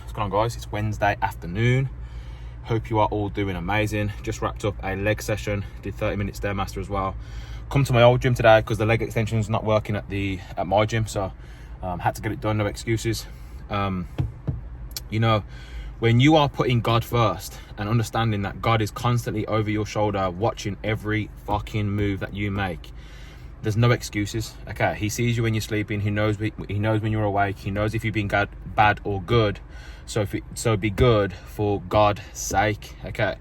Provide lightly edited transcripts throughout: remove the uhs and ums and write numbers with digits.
What's going on, guys? It's Wednesday afternoon. Hope you are all doing amazing. Just wrapped up a leg session, did 30 minutes Stairmaster as well. Come to my old gym today because the leg extension is not working at my gym, so had to get it done. No excuses. You know, when you are putting God first and understanding that God is constantly over your shoulder watching every fucking move that you make, there's no excuses. Okay, he sees you when you're sleeping. He knows when you're awake. He knows if you've been bad or good. So be good for God's sake. Okay,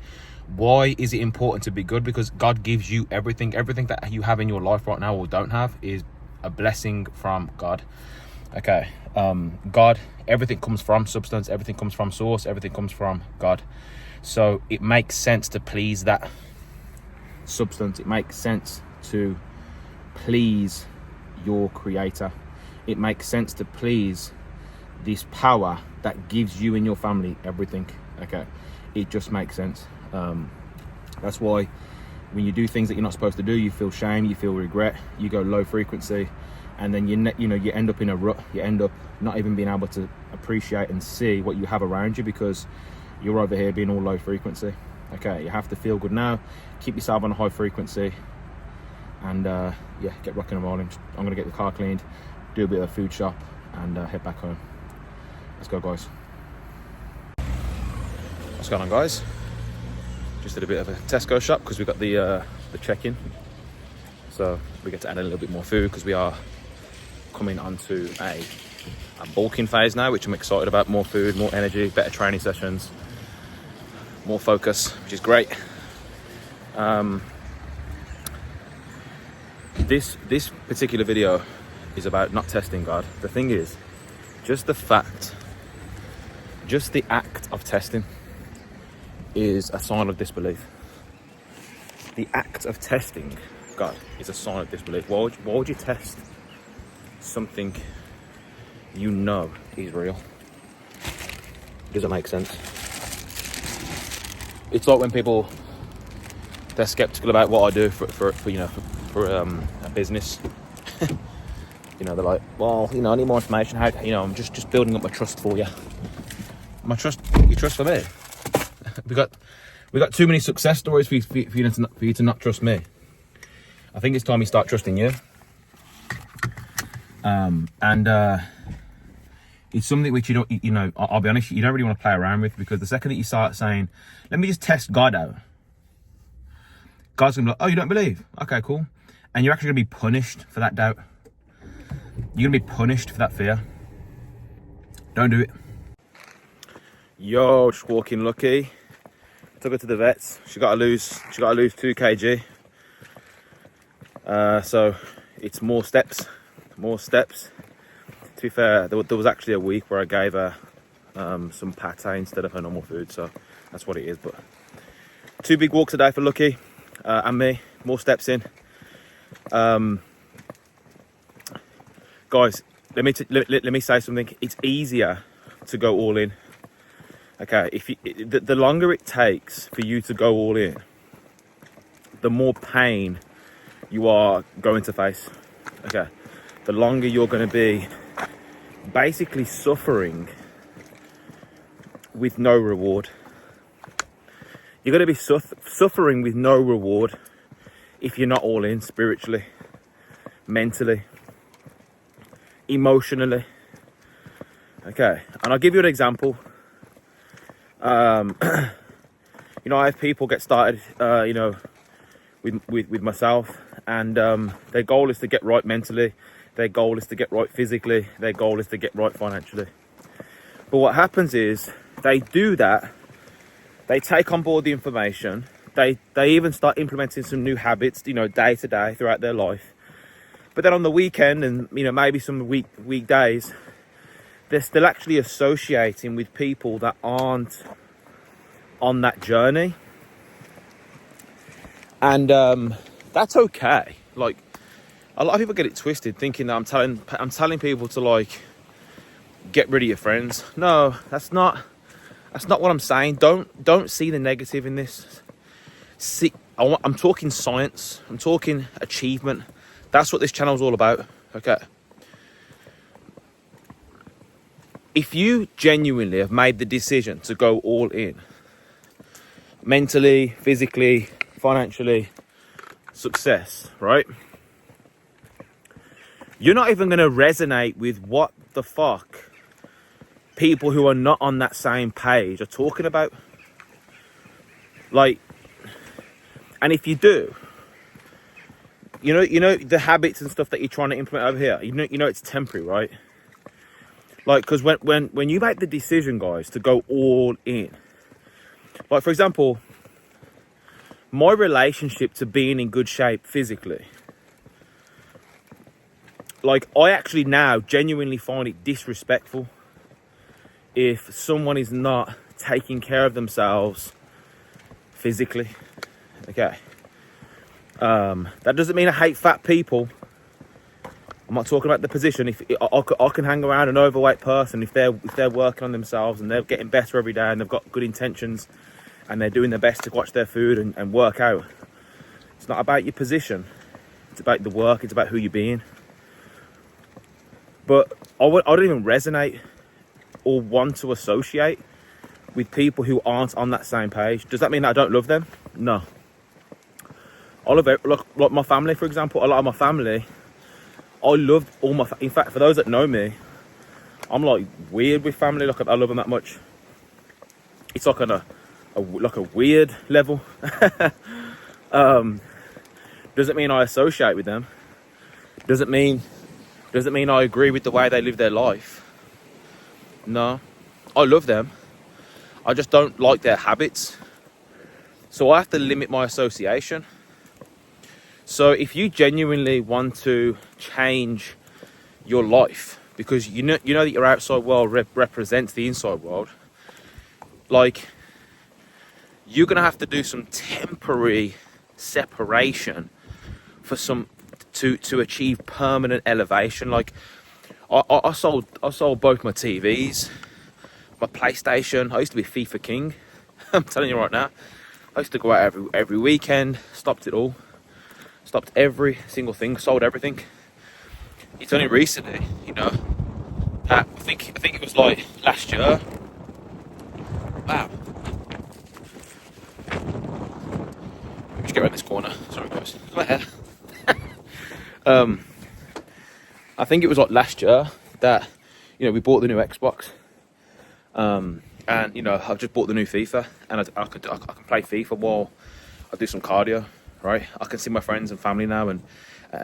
why is it important to be good? Because God gives you everything that you have in your life right now or don't have is a blessing from God. Okay, God, everything comes from substance, everything comes from source, everything comes from God. So it makes sense to please that substance. It makes sense to please your creator. It makes sense to please this power that gives you and your family everything. Okay, it just makes sense. That's why when you do things that you're not supposed to do, you feel shame, you feel regret, you go low frequency, and then you end up in a rut. You end up not even being able to appreciate and see what you have around you because you're over here being all low frequency. Okay, you have to feel good now, keep yourself on a high frequency, and yeah, get rocking and rolling. I'm gonna get the car cleaned, do a bit of a food shop, and head back home. Let's go, guys. What's going on, guys? Just did a bit of a Tesco shop because we got the check-in, so we get to add a little bit more food because we are coming onto a bulking phase now, which I'm excited about. More food, more energy, better training sessions, more focus, which is great. This particular video is about not testing God. The thing is, just the act of testing is a sign of disbelief. The act of testing God is a sign of disbelief. Why would you test something you know is real? It doesn't make sense. It's like when people, they're skeptical about what I do for a business. You know, they're like, well, I need more information. How, I'm just building up my trust for you. Your trust for me? we got too many success stories for you to not trust me. I think it's time you start trusting you. It's something which I'll be honest, you don't really want to play around with, because the second that you start saying, let me just test God out, God's gonna be like, oh, you don't believe? Okay, cool. And you're actually gonna be punished for that doubt. You're gonna be punished for that fear. Don't do it. Yo, just walking lucky. Took her to the vets. She got to lose 2 kg. So it's more steps. To be fair, there was actually a week where I gave her some pate instead of her normal food, so that's what it is. But 2 big walks a day for Lucky and me. More steps in. Guys, let me say something. It's easier to go all in. Okay, the longer it takes for you to go all in, the more pain you are going to face. Okay, the longer you're going to be basically suffering with no reward. You're going to be suffering with no reward if you're not all in spiritually, mentally, emotionally. Okay, and I'll give you an example. I have people get started, with myself, and their goal is to get right mentally, their goal is to get right physically, their goal is to get right financially. But what happens is they do that, they take on board the information, they even start implementing some new habits, day to day throughout their life. But then on the weekend and maybe some weekdays, they're still actually associating with people that aren't on that journey. And that's okay. Like, a lot of people get it twisted, thinking that I'm telling people to, like, get rid of your friends. No, that's not what I'm saying. Don't see the negative in this. I'm talking science. I'm talking achievement. That's what this channel's all about. Okay. if you genuinely have made the decision to go all in, mentally, physically, financially, success, right? You're not even going to resonate with what the fuck people who are not on that same page are talking about. Like, and if you do, you know the habits and stuff that you're trying to implement over here, you know it's temporary, right? Like, because when you make the decision, guys, to go all in, like, for example, my relationship to being in good shape physically, like, I actually now genuinely find it disrespectful if someone is not taking care of themselves physically. Okay. That doesn't mean I hate fat people. I'm not talking about the position. If I can hang around an overweight person if they're working on themselves and they're getting better every day and they've got good intentions and they're doing their best to watch their food and work out. It's not about your position. It's about the work. It's about who you're being. But I don't even resonate or want to associate with people who aren't on that same page. Does that mean that I don't love them? No. I love it. Like my family, for example. A lot of my family, I love all my. In fact, for those that know me, I'm like weird with family. Like, I love them that much. It's like on a weird level. Doesn't mean I associate with them. Doesn't mean I agree with the way they live their life. No, I love them. I just don't like their habits. So I have to limit my association. So if you genuinely want to change your life, because you know that your outside world represents the inside world, like, you're gonna have to do some temporary separation for to achieve permanent elevation. Like, I sold both my TVs, my PlayStation. I used to be FIFA king. I'm telling you right now. I used to go out every weekend. Stopped it all. Stopped every single thing. Sold everything. It's only recently, I think it was like last year. Wow. Let me just get around this corner. Sorry, guys. Go ahead. I think it was like last year that we bought the new Xbox. And I've just bought the new FIFA, and I can play FIFA while I do some cardio. Right, I can see my friends and family now and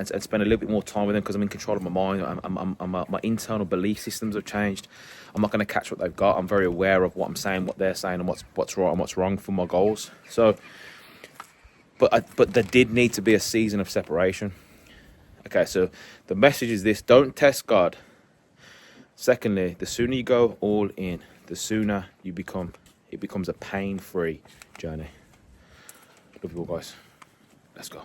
spend a little bit more time with them because I'm in control of my mind. My internal belief systems have changed. I'm not going to catch what they've got. I'm very aware of what I'm saying, what they're saying, and what's right and what's wrong for my goals. So, but there did need to be a season of separation. Okay, so the message is this: don't test God. Secondly, the sooner you go all in, the sooner it becomes a pain-free journey. Love you all, guys. Let's go.